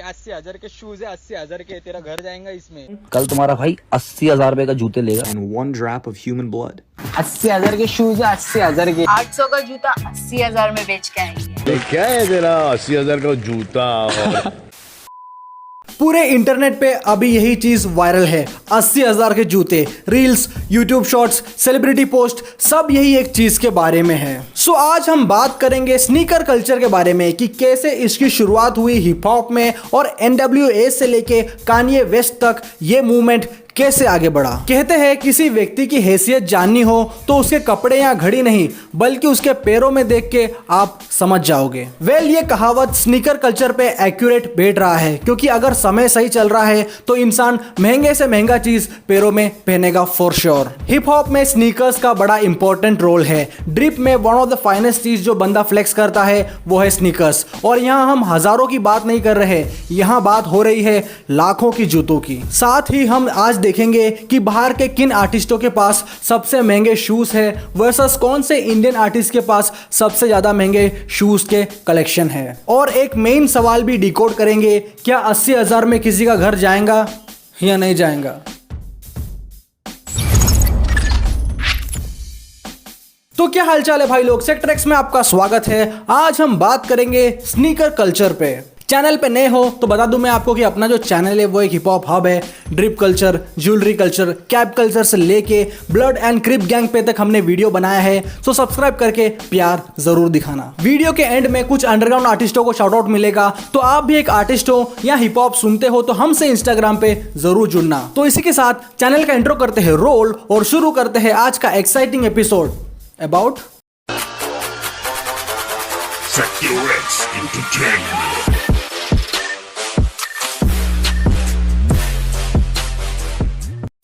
80,000 के शूज है, 80,000 के, तेरा घर जाएगा इसमें। कल तुम्हारा भाई 80,000 रुपए का जूते लेगा। and 1 drop of human blood. 80,000 के शूज है, 80,000 के। 800 का जूता 80,000 में बेच के आएंगे। क्या है तेरा 80,000 का जूता? पूरे इंटरनेट पे अभी यही चीज वायरल है, 80,000 के जूते। Reels, YouTube shorts, celebrity post, सब यही एक चीज के बारे में है। सो आज हम बात करेंगे स्नीकर कल्चर के बारे में कि कैसे इसकी शुरुआत हुई हिप हॉप में और NWA से लेके कान्ये वेस्ट तक ये मूवमेंट कैसे आगे बढ़ा। कहते हैं किसी व्यक्ति की हैसियत जाननी हो तो उसके कपड़े या घड़ी नहीं बल्कि उसके पैरों में देख के आप समझ जाओगे। ये कहावत स्नीकर कल्चर पे एक्यूरेट बैठ रहा है, क्योंकि अगर समय सही चल रहा है तो इंसान महंगे से महंगा चीज पैरों में पहनेगा फॉर श्योर। हिप हॉप में स्नीकर्स का बड़ा इंपॉर्टेंट रोल है। ड्रिप में वन ऑफ द फाइनेस्ट चीज जो बंदा फ्लेक्स करता है वो है स्नीकर्स। और यहाँ हम हजारों की बात नहीं कर रहे, यहाँ बात हो रही है लाखों की जूतों की। साथ ही हम आज देखेंगे कि बाहर के किन आर्टिस्टों के पास सबसे महंगे शूज है वर्सेस कौन से इंडियन आर्टिस्ट के पास सबसे ज्यादा महंगे शूज के कलेक्शन है। और एक मेन सवाल भी डिकोड करेंगे, क्या 80,000 में किसी का घर जाएगा या नहीं जाएगा। तो क्या हालचाल है भाई लोग, सेक्टर एक्स में आपका स्वागत है। आज हम बात करेंगे स्नीकर कल्चर पे। चैनल पे नए हो तो बता दूं मैं आपको कि अपना जो चैनल है वो एक हिप हॉप हब है। Drip culture, jewellery culture, cap culture से लेके ब्लड एंड क्रिप गैंग पे तक हमने वीडियो बनाया है। सो सब्सक्राइब करके प्यार जरूर दिखाना। वीडियो के एंड में कुछ अंडरग्राउंड आर्टिस्टों को शाउट आउट मिलेगा, तो आप भी एक आर्टिस्ट हो या हिप हॉप सुनते हो तो हमसे इंस्टाग्राम पे जरूर जुड़ना। तो इसी के साथ चैनल का इंट्रो करते हैं रोल और शुरू करते हैं आज का exciting episode about Sector X Entertainment.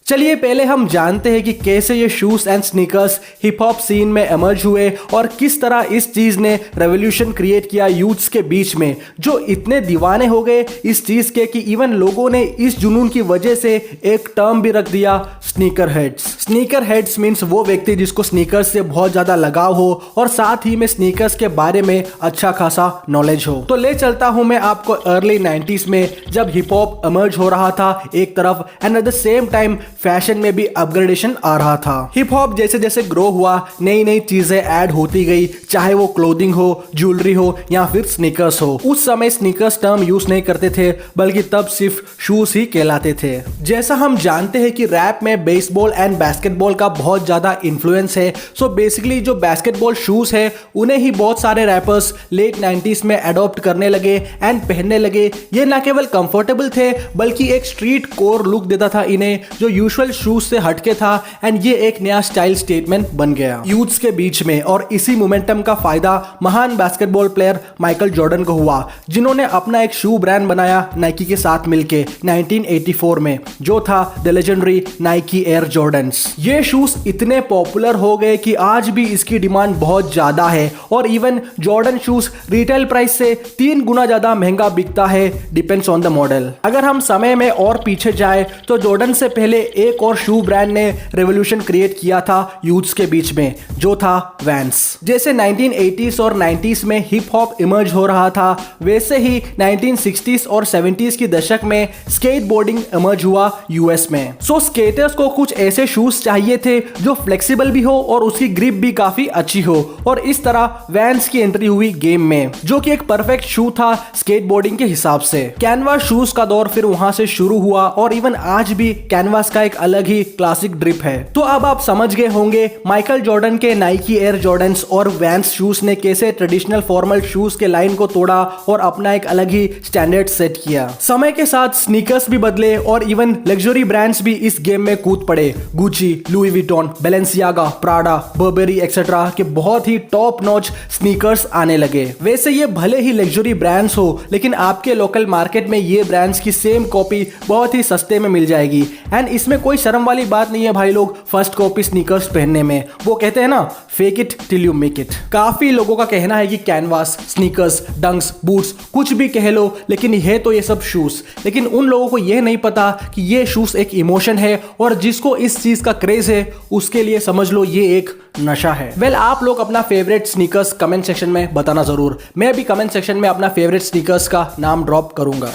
चलिए पहले हम जानते हैं कि कैसे ये shoes and sneakers hip hop scene में इमर्ज हुए और किस तरह इस चीज ने रेवोल्यूशन क्रिएट किया यूथ्स के बीच में, जो इतने दीवाने हो गए इस चीज के कि इवन लोगों ने इस जुनून की वजह से एक टर्म भी रख दिया, sneaker heads. Sneaker heads means वो व्यक्ति जिसको स्नीकर्स से बहुत ज्यादा लगाव हो और साथ ही में स्नीकर्स के बारे में अच्छा खासा नॉलेज हो। तो ले चलता हूं मैं आपको अर्ली 90s में, जब हिप हॉप इमर्ज हो रहा था एक तरफ and at the same time fashion में भी अपग्रेडेशन आ रहा था। हिप हॉप जैसे जैसे ग्रो हुआ नई नई चीजें ऐड होती गई, चाहे वो क्लोथिंग हो, ज्वेलरी हो या फिर स्नीकर्स हो। उस समय स्नीकर्स टर्म यूज नहीं करते थे बल्कि तब सिर्फ शूज ही कहलाते थे। जैसा हम जानते हैं कि रैप में बेसबॉल एंड बास्केटबॉल का बहुत ज्यादा इन्फ्लुएंस है। सो बेसिकली जो बास्केटबॉल शूज है उन्हें ही बहुत सारे रैपर्स लेट 90s में अडॉप्ट करने लगे एंड पहनने लगे। ये ना केवल कंफर्टेबल थे बल्कि एक स्ट्रीट कोर लुक देता था इन्हें, जो यूजुअल शूज से हटके था एंड ये एक नया स्टाइल स्टेटमेंट बन गया यूथ्स के बीच में। और इसी मोमेंटम का फायदा महान बास्केटबॉल प्लेयर माइकल जॉर्डन को हुआ, जिन्होंने अपना एक शू ब्रांड बनाया नाइकी के साथ मिलके 1984 में, जो था the legendary Nike air Jordans. ये शूज इतने पॉपुलर हो गए कि आज भी इसकी डिमांड बहुत ज्यादा है और even Jordan shoes retail price से 3 गुना ज्यादा महंगा बिकता है, डिपेंड्स ऑन द मॉडल। अगर हम समय में और पीछे जाए तो जॉर्डन से पहले एक और शू ब्रांड ने रेवोल्यूशन क्रिएट किया था यूथ्स के बीच में, जो था वैंस। जैसे 1980s और 90s में हिप हॉप इमर्ज हो रहा था, वैसे ही 1960s और 70s की दशक में स्केटबोर्डिंग इमर्ज हुआ यूएस में। सो स्केटर्स को कुछ ऐसे शूज चाहिए थे जो फ्लेक्सिबल भी हो और उसकी ग्रिप भी काफी अच्छी हो, और इस तरह वैंस की एंट्री हुई गेम में, जो कि एक परफेक्ट शू था स्केटबोर्डिंग के हिसाब से। कैनवास शूज का दौर फिर वहां से शुरू हुआ और इवन आज भी कैनवास का एक अलग ही क्लासिक ड्रिप है। तो अब आप समझ गए होंगे माइकल जॉर्डन के नाइकी एयर जॉर्डन्स और वैंस शूज ने कैसे ट्रेडिशनल फॉर्मल शूज के लाइन को तोड़ा और अपना एक अलग ही स्टैंडर्ड सेट किया। समय के साथ स्नीकर्स भी बदले और इवन लग्जरी ब्रांड्स भी इस गेम में कूद पड़े। Gucci, Louis Vuitton, Balenciaga, Prada, barberi etcetera के बहुत ही टॉप नॉच स्नीकर्स आने लगे। वैसे ये भले ही लग्जरी ब्रांड्स हो, लेकिन आपके लोकल मार्केट में ये ब्रांड्स की सेम कॉपी बहुत ही सस्ते में मिल जाएगी एंड इसमें कोई शर्म वाली बात नहीं है भाई लोग फर्स्ट कॉपी स्नीकर्स पहनने में। वो कहते हैं ना, fake it till you make it. काफी लोगों का कहना है कि कैनवास, स्नीकर्स, डंक्स, बूट्स कुछ भी कह लो, लेकिन है तो ये सब शूज। लेकिन उन लोगों को यह नहीं पता कि ये शूज एक इमोशन है और जिसको इस चीज का क्रेज है उसके लिए समझ लो ये एक नशा है। आप लोग अपना फेवरेट स्नीकर्स कमेंट सेक्शन में बताना जरूर। मैं भी कमेंट सेक्शन में अपना फेवरेट स्नीकर्स का नाम ड्रॉप करूंगा।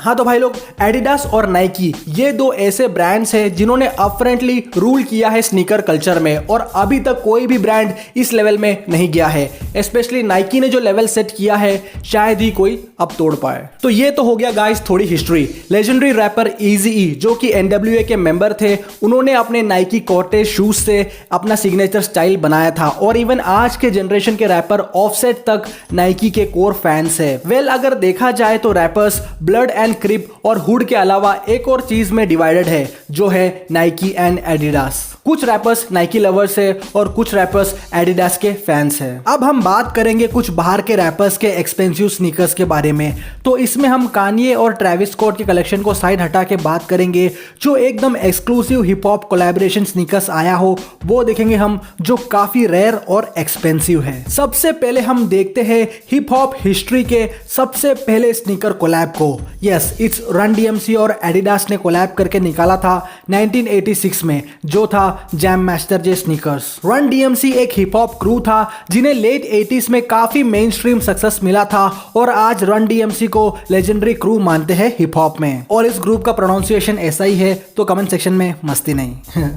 हाँ तो भाई लोग, एडिडास और नाइकी ये दो ऐसे ब्रांड्स हैं जिन्होंने अपफ्रंटली रूल किया है स्नीकर कल्चर में, और अभी तक कोई भी ब्रांड इस लेवल में नहीं गया है। स्पेशली नाइकी ने जो लेवल सेट किया है शायद ही कोई अब तोड़ पाए। तो ये तो हो गया गाइस थोड़ी हिस्ट्री। लेजेंडरी रैपर इजी जो कि NWA के मेंबर थे, उन्होंने अपने नाइकी कॉर्टेज शूज से अपना सिग्नेचर स्टाइल बनाया था, और इवन आज के जनरेशन के रैपर ऑफसेट तक नाइकी के कोर फैंस है। वेल अगर देखा जाए तो रैपर्स ब्लड एंड क्रिप और हुड के अलावा एक और चीज में डिवाइडेड है, जो है नाइकी एंड एडिडास। कुछ रैपर्स नाइकी लवर्स है और कुछ रैपर्स एडिडास के फैंस है। अब हम बात करेंगे कुछ बाहर के रैपर्स के एक्सपेंसिव स्नीकर्स के बारे में। तो इसमें हम कान्ये और ट्रेविस स्कॉट के कलेक्शन को साइड हटा के बात करेंगे। जो एकदम exclusive hip hop collaboration sneakers आया हो वो देखेंगे हम, जो काफी रेयर और एक्सपेंसिव है। सबसे पहले हम देखते हैं हिप हॉप हिस्ट्री के सबसे पहले स्नीकर कोलैब को। यस, इट्स रन DMC और एडिडास ने कोलैब करके निकाला था 1986 में, जो था जैम मास्टर जे स्नीकर्स। रन DMC एक हिप हॉप क्रू था जिन्हें लेट 80s में काफी मेन स्ट्रीम सक्सेस मिला था, और आज रन DMC को लेजेंडरी क्रू मानते हैं हिप हॉप में। और इस ग्रुप का प्रोनाउंसिएशन ऐसा ही है, तो कमेंट सेक्शन में मस्ती नहीं।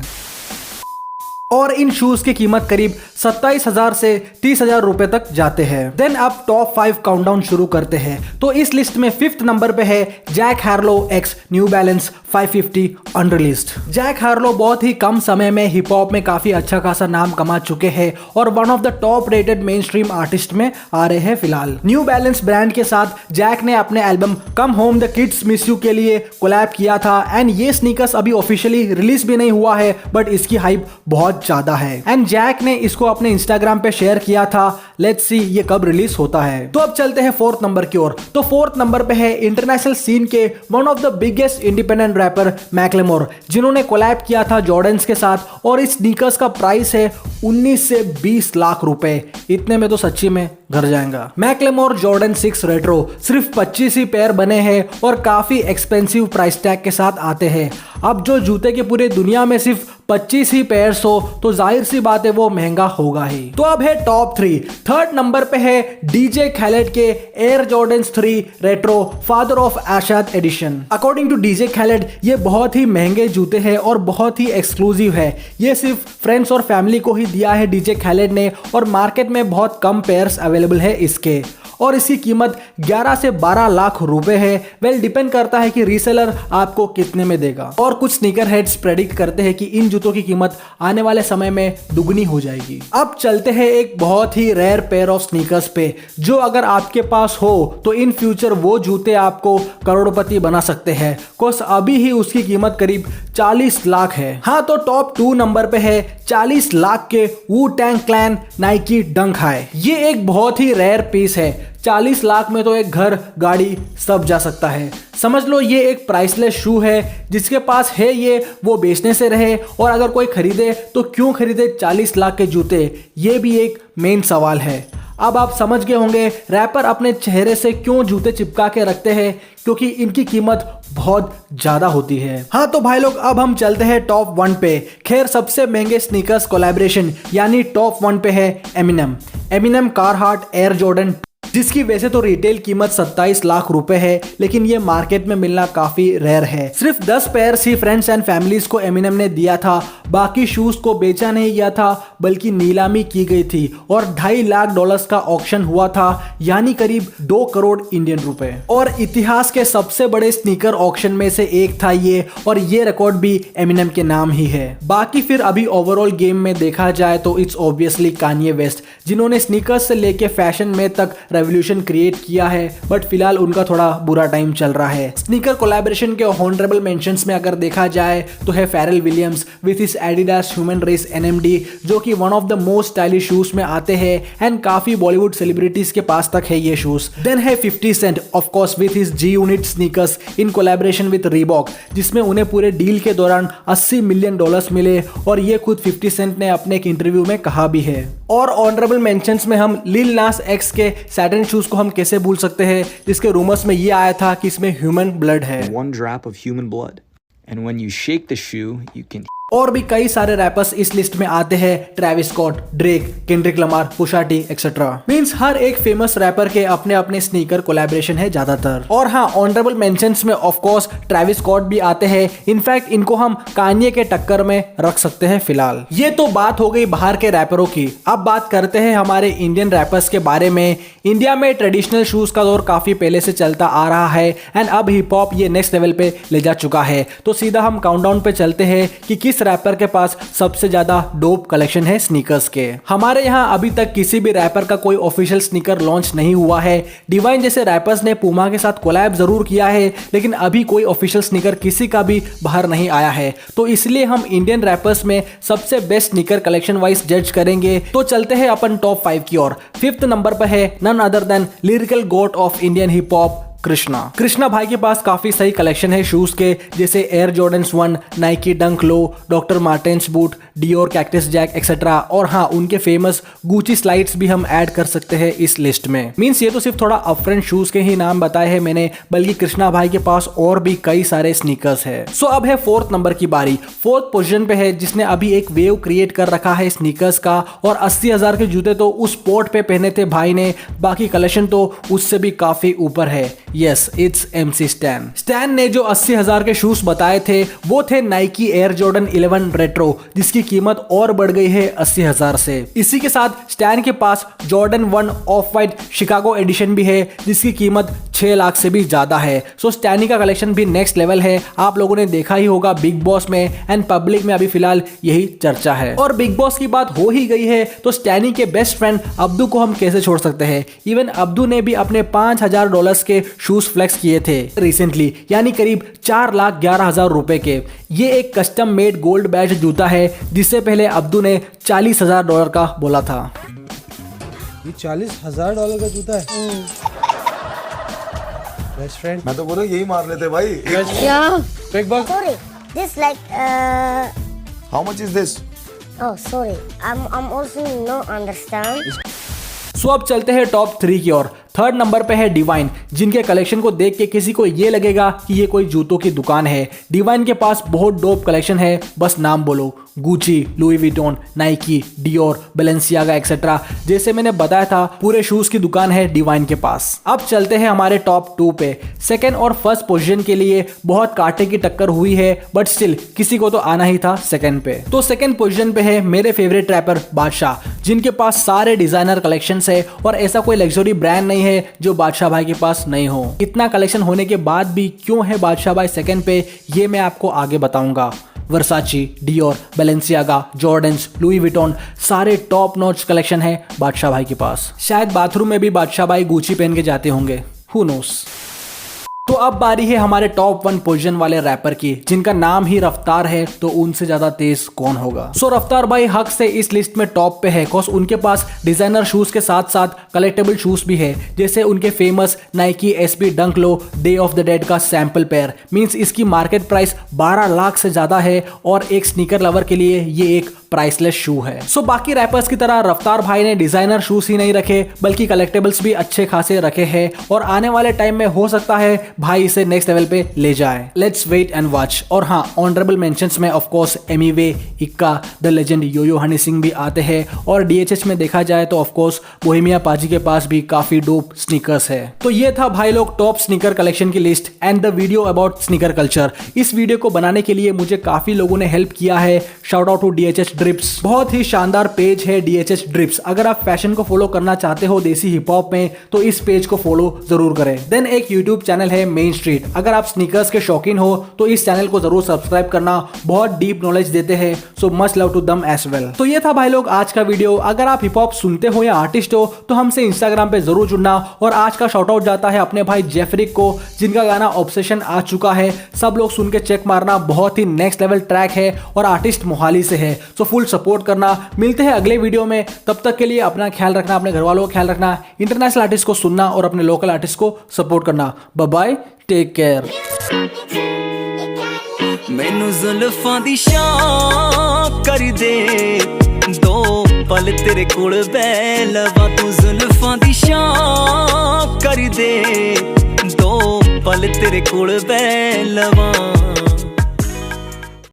और इन शूज की कीमत करीब 27,000 से 30,000 रुपए तक जाते हैं। देन अब टॉप 5 काउंटडाउन शुरू करते हैं। तो इस लिस्ट में 5th नंबर पे है Jack Harlow x New Balance 550 unreleased. Jack Harlow बहुत ही कम समय में हिप हॉप में काफी अच्छा खासा नाम कमा चुके हैं और one of the top rated main stream artist में आ रहे हैं फिलहाल। न्यू बैलेंस ब्रांड के साथ जैक ने अपने album come home the kids miss you के लिए कोलैब किया था, एंड ये स्नीकर्स अभी ऑफिशियली रिलीज भी नहीं हुआ है, बट इसकी हाइप बहुत ज्यादा है। एंड जैक ने इसको अपने इंस्टाग्राम पे शेयर किया था। लेट्स सी ये कब रिलीज होता है। तो अब चलते हैं 4th नंबर की ओर। तो 4th नंबर पे है इंटरनेशनल सीन के one of the biggest independent rapper Macklemore, जिन्होंने कोलैब किया था जॉर्डन्स के साथ, और इस स्नीकर्स का प्राइस है 19 से 20 लाख रुपए। इतने में तो सच्ची में घर जाएगा। मैकलेमोर जॉर्डन 6 रेट्रो सिर्फ 25 ही पेयर बने हैं और काफी एक्सपेंसिव प्राइस टैग के साथ आते हैं। अब जो जूते के पूरे दुनिया में सिर्फ 25 ही पेयर्स हो तो जाहिर सी बात है वो महंगा होगा ही। तो अब है टॉप 3। 3rd नंबर पे है डीजे खैलेड के Air Jordans 3 retro father of Asahd edition. According to DJ Khaled ये बहुत ही महंगे जूते हैं और बहुत ही एक्सक्लूसिव है। ये सिर्फ फ्रेंड्स और फैमिली को ही दिया है डीजे खैलेड ने, और मार्केट में बहुत कम पेयर्स अवेलेबल है इसके, और इसकी कीमत 11 से 12 लाख रुपए है। वेल डिपेंड करता है कि रीसेलर आपको कितने में देगा। और कुछ स्नीकर हेड्स प्रेडिक्ट करते हैं कि इन जूतों की कीमत आने वाले समय में दुगनी हो जाएगी। अब चलते हैं एक बहुत ही रेयर पेयर ऑफ स्नीकर्स पे, जो अगर आपके पास हो तो इन फ्यूचर वो जूते आपको करोड़पति बना सकते हैं, कोस अभी ही उसकी कीमत करीब 40 लाख है। हाँ तो टॉप 2 नंबर पे है 40 लाख के वू टैंग क्लैन नाइकी डंक हाई। ये एक बहुत ही रेयर पीस है। 40 लाख में तो एक घर गाड़ी सब जा सकता है। समझ लो ये एक प्राइसलेस शू है। जिसके पास है ये वो बेचने से रहे, और अगर कोई खरीदे तो क्यों खरीदे 40 लाख के जूते, ये भी एक मेन सवाल है। अब आप समझ गए होंगे रैपर अपने चेहरे से क्यों जूते चिपका के रखते हैं, क्योंकि इनकी कीमत बहुत ज्यादा होती है। हाँ तो भाई लोग अब हम चलते हैं टॉप 1 पे। खैर सबसे महंगे स्नीकर्स कोलैबोरेशन यानी टॉप 1 पे है एमिनेम कारहार्ट एयर जॉर्डन, जिसकी वैसे तो रिटेल कीमत 27 लाख रुपए है, लेकिन ये मार्केट में मिलना काफी रेयर है। सिर्फ 10 pair he friends and families को एमिनेम ने दिया था। बाकी शूज को बेचा नहीं गया था, बल्कि नीलामी की गई थी, और $2.5 लाख का ऑक्शन हुआ था, यानी करीब 2 करोड़ इंडियन रुपए। और इतिहास के सबसे बड़े स्नीकर ऑक्शन में से एक था ये, और ये रिकॉर्ड भी एमिनेम के नाम ही है। बाकी फिर अभी ओवरऑल गेम में देखा जाए तो इट्स ऑब्वियसली कान्ये वेस्ट, जिन्होंने स्नीकर्स से लेके फैशन में तक रेवोल्यूशन क्रिएट किया है, बट फिलहाल उनका थोड़ा बुरा टाइम चल रहा है। स्नीकर कोलैबोरेशन के ऑनरेबल मेंशंस में अगर देखा जाए तो है Pharrell Williams with his Adidas Human Race NMD, जो कि one of the most stylish shoes में आते हैं, एंड काफी बॉलीवुड सेलिब्रिटीज के पास तक है ये शूज। देन है 50 Cent of course with his G unit sneakers in collaboration with Reebok, जिसमें उन्हें पूरे डील के दौरान $80 मिलियन मिले, और ये खुद 50 सेंट ने अपने एक इंटरव्यू में कहा भी है। और ऑनरेबल मेंशंस में हम लिल नास एक्स के सैटर्न शूज को हम कैसे भूल सकते हैं, जिसके रूमर्स में ये आया था कि इसमें ह्यूमन ब्लड है। One drop of human blood. And when you shake the shoe, you can और भी कई सारे रैपर्स इस लिस्ट में आते हैं, Travis Scott, Drake, Kendrick Lamar, Pusha T etcetera. Means हर एक फेमस रैपर के अपने अपने स्नीकर कोलैबोरेशन है ज्यादातर। और हाँ, ऑनरेबल मेंशंस में ऑफ कोर्स ट्रेविस स्कॉट भी आते हैं। इनफैक्ट इनको हम कान्ये के टक्कर में रख सकते हैं फिलहाल। ये तो बात हो गई बाहर के रैपरों की। अब बात करते हैं हमारे इंडियन रैपर्स के बारे में। इंडिया में ट्रेडिशनल शूज का दौर काफी पहले से चलता आ रहा है एंड अब हिप हॉप ये नेक्स्ट लेवल पे ले जा चुका है। तो सीधा हम काउंटडाउन पे चलते हैं कि किस रैपर के पास सबसे ज्यादा डोप कलेक्शन है स्नीकर्स के। हमारे यहाँ अभी तक किसी भी रैपर का कोई ऑफिशियल स्नीकर लॉन्च नहीं हुआ है। डिवाइन जैसे रैपर्स ने पूमा के साथ कोलैब जरूर किया है, लेकिन अभी कोई ऑफिशियल स्नीकर किसी का भी बाहर नहीं आया है। तो इसलिए हम इंडियन रैपर्स में सबसे बेस्ट स्नीकर कलेक्शन वाइज जज करेंगे। तो चलते हैं अपन टॉप 5 की ओर। 5th नंबर पर है none other than lyrical god of Indian hip hop, Krishna भाई के पास काफी सही कलेक्शन है शूज के, जैसे air Jordans 1, Nike Dunk Low, Doctor Martens boot, Dior Cactus Jack etcetera. और हाँ, उनके फेमस गुची स्लाइड्स भी हम ऐड कर सकते हैं इस लिस्ट में। मींस ये तो सिर्फ थोड़ा अपफ्रंट शूज के ही नाम बताए हैं मैंने, बल्कि कृष्णा भाई के पास और भी कई सारे स्नीकर्स है। सो अब है 4th नंबर की बारी। 4th पोजीशन पे है जिसने अभी एक वेव क्रिएट कर रखा है स्नीकर्स का, और 80,000 के जूते तो उस स्पॉट पे पहने थे भाई ने, बाकी कलेक्शन तो उससे भी काफी ऊपर है। Yes, it's MC stand. Stand ने जो 80,000 के शूज बताए थे वो थे नाइकी एयर जॉर्डन 11 रेट्रो, जिसकी कीमत और बढ़ गई है 80,000 से। इसी के साथ स्टैन के पास Jordan 1 Off White Chicago edition भी है, जिसकी कीमत 6 लाख से भी ज्यादा है। सो स्टैनी का कलेक्शन भी नेक्स्ट लेवल है। आप लोगों ने देखा ही होगा बिग बॉस में, एंड पब्लिक में अभी फिलहाल यही चर्चा है। और बिग बॉस की बात हो ही गई है तो स्टैनी के बेस्ट फ्रेंड अब्दू को हम कैसे छोड़ सकते हैं। इवन अब्दू ने भी अपने $5,000 के शूज फ्लेक्स किए थे रिसेंटली, यानी करीब 4,11,000 रुपए के। ये एक कस्टम मेड गोल्ड बैच जूता है, जिससे पहले अब्दू ने $40,000 का बोला था। ये $40,000 का जूता है। बेस्ट फ्रेंड, मैं तो बोल रहा हूँ यही मार लेते भाई। Big boss, Sorry, this like how much is this? oh sorry, I'm also no understand. सो अब चलते हैं टॉप 3 की ओर। 3rd नंबर पे है डिवाइन, जिनके कलेक्शन को देख के किसी को ये लगेगा कि ये कोई जूतों की दुकान है। डिवाइन के पास बहुत डोप कलेक्शन है, बस नाम बोलो, Gucci, Louis Vuitton, Nike, Dior, Balenciaga etcetera. जैसे मैंने बताया था, पूरे शूज की दुकान है डिवाइन के पास। अब चलते हैं हमारे टॉप 2 पे। 2nd और 1st पोजीशन के लिए बहुत कांटे की टक्कर हुई है, बट स्टिल किसी को तो आना ही था 2nd पे। तो 2nd पोजीशन पे है मेरे फेवरेट रैपर बादशाह, जिनके पास सारे डिजाइनर कलेक्शंस है, और ऐसा कोई लग्जरी ब्रांड नहीं है जो बादशाह भाई के पास नहीं हो। इतना कलेक्शन होने के बाद भी क्यों है बादशाह भाई 2nd पे, ये मैं आपको आगे बताऊंगा। Versace, Dior, Balenciaga, Jordans, Louis Vuitton, सारे टॉप नॉच कलेक्शन है बादशाह भाई के पास। शायद बाथरूम में भी बादशाह भाई गुची पहन के जाते होंगे, हु नोस। तो अब बारी है हमारे टॉप 1 पोजीशन वाले रैपर की, जिनका नाम ही रफ्तार है, तो उनसे ज्यादा तेज कौन होगा। सो रफ्तार भाई हक से इस लिस्ट में टॉप पे है, बिकॉज उनके पास डिजाइनर शूज के साथ साथ कलेक्टेबल शूज भी है, जैसे उनके फेमस नाइकी SB डंक लो डे ऑफ द डेड का सैंपल पेयर। मींस इसकी मार्केट प्राइस 12 लाख से ज्यादा है, और एक स्नीकर लवर के लिए ये एक प्राइसलेस शू है। सो बाकी रैपर्स की तरह रफ्तार भाई ने डिजाइनर शूज ही नहीं रखे, बल्कि कलेक्टेबल्स भी अच्छे खासे रखे हैं, और आने वाले टाइम में हो सकता है भाई इसे नेक्स्ट लेवल पे ले जाए। Let's wait and watch. और हाँ, ऑनरेबल मेंशंस में of course Emiway, Ikka, the legend Yo Yo Honey Singh भी आते हैं, और DHH में देखा जाए तो ऑफ कोर्स बोहेमिया पाजी के पास भी काफी डोप स्नीकर्स है। तो ये था भाई लोग टॉप स्नीकर कलेक्शन की list and the video about sneaker culture. इस वीडियो को बनाने के लिए मुझे काफी लोगों ने हेल्प किया है। Shout out to DHH drips, बहुत ही शानदार पेज है DHH ड्रिप्स। अगर आप फैशन को फॉलो करना चाहते हो देसी हिप हॉप में, तो इस पेज को फॉलो जरूर करें। देन एक यूट्यूब चैनल है मेन स्ट्रीट, अगर आप स्नीकर्स के शौकीन हो तो इस चैनल को जरूर सब्सक्राइब करना, बहुत डीप नॉलेज देते हैं, so much love to them as well. तो ये था भाई लोग आज का वीडियो। अगर आप हिप हॉप सुनते हो या आर्टिस्ट हो तो हमसे इंस्टाग्राम पे जरूर जुड़ना। और आज का शॉर्ट आउट जाता है अपने भाई जेफरिक को, जिनका गाना ऑब्सेशन आ चुका है, सब लोग सुन के चेक मारना, बहुत ही नेक्स्ट लेवल ट्रैक है, और आर्टिस्ट मोहाली से है, सो फुल सपोर्ट करना। मिलते हैं अगले वीडियो में, तब तक के लिए अपना ख्याल रखना, अपने घर वालों का ख्याल रखना, इंटरनेशनल आर्टिस्ट को सुनना और अपने लोकल आर्टिस्ट को सपोर्ट करना। Bye bye, take care. मैनू जुल्फां दी शां कर दे, दो पल तेरे कोल बै लवा, तू जुल्फां दी शां कर दे, दो पल तेरे कोल बै लवा।